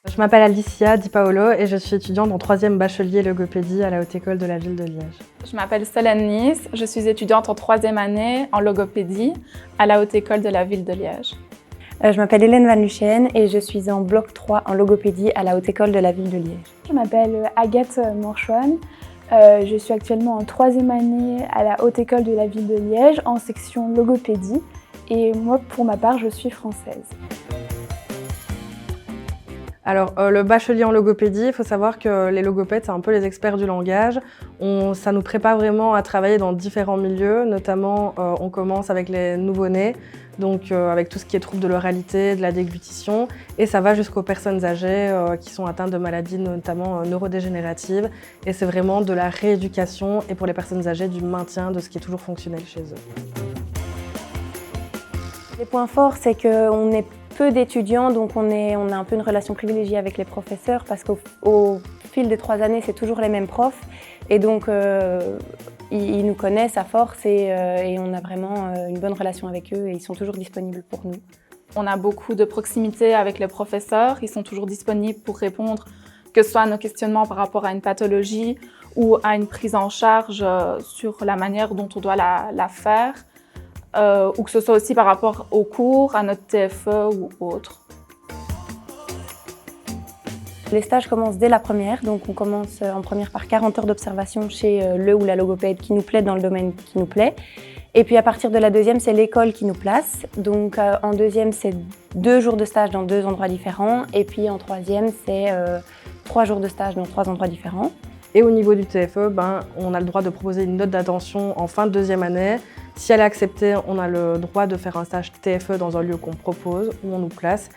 Je m'appelle Alicia Di Paolo et je suis étudiante en 3e bachelier logopédie à la Haute École de la Ville de Liège. Je m'appelle Solène Nice, je suis étudiante en 3e année en logopédie à la Haute École de la Ville de Liège. Je m'appelle Hélène Van Lucien et je suis en bloc 3 en logopédie à la Haute École de la Ville de Liège. Je m'appelle Agathe Morchouane, je suis actuellement en 3e année à la Haute École de la Ville de Liège en section logopédie et moi pour ma part je suis française. Alors, le bachelier en logopédie, il faut savoir que les logopèdes, c'est un peu les experts du langage. Ça nous prépare vraiment à travailler dans différents milieux, notamment on commence avec les nouveau-nés, donc avec tout ce qui est troubles de l'oralité, de la déglutition, et ça va jusqu'aux personnes âgées qui sont atteintes de maladies notamment neurodégénératives, et c'est vraiment de la rééducation et pour les personnes âgées du maintien de ce qui est toujours fonctionnel chez eux. Les points forts, c'est qu'on est peu d'étudiants, donc on a un peu une relation privilégiée avec les professeurs parce qu'au fil des 3 années, c'est toujours les mêmes profs et donc ils nous connaissent à force et on a vraiment une bonne relation avec eux et ils sont toujours disponibles pour nous. On a beaucoup de proximité avec les professeurs, ils sont toujours disponibles pour répondre que ce soit à nos questionnements par rapport à une pathologie ou à une prise en charge sur la manière dont on doit la faire. Ou que ce soit aussi par rapport aux cours, à notre TFE ou autre. Les stages commencent dès la première, donc on commence en première par 40 heures d'observation chez le ou la logopède qui nous plaît dans le domaine qui nous plaît. Et puis à partir de la deuxième, c'est l'école qui nous place. Donc en deuxième, c'est 2 jours de stage dans 2 endroits différents. Et puis en troisième, c'est 3 jours de stage dans 3 endroits différents. Et au niveau du TFE, on a le droit de proposer une note d'attention en fin de 2e année. Si elle est acceptée, on a le droit de faire un stage TFE dans un lieu qu'on propose, où on nous place.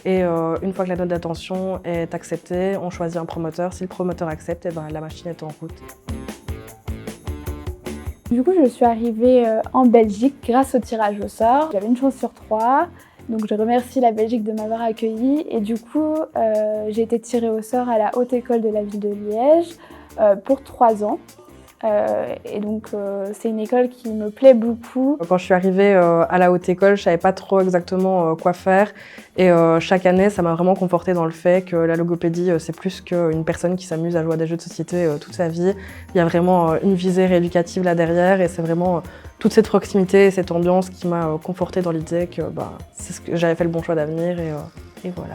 Et une fois que la note d'attention est acceptée, on choisit un promoteur. Si le promoteur accepte, la machine est en route. Du coup, je suis arrivée en Belgique grâce au tirage au sort. J'avais une chance sur 3, donc je remercie la Belgique de m'avoir accueillie. Et du coup, j'ai été tirée au sort à la Haute École de la Ville de Liège pour 3 ans. Et donc c'est une école qui me plaît beaucoup. Quand je suis arrivée à la Haute École, je ne savais pas trop exactement quoi faire. Et chaque année, ça m'a vraiment confortée dans le fait que la logopédie, c'est plus qu'une personne qui s'amuse à jouer à des jeux de société toute sa vie. Il y a vraiment une visée rééducative là derrière et c'est vraiment toute cette proximité et cette ambiance qui m'a confortée dans l'idée que c'est ce que j'avais fait le bon choix d'avenir et voilà.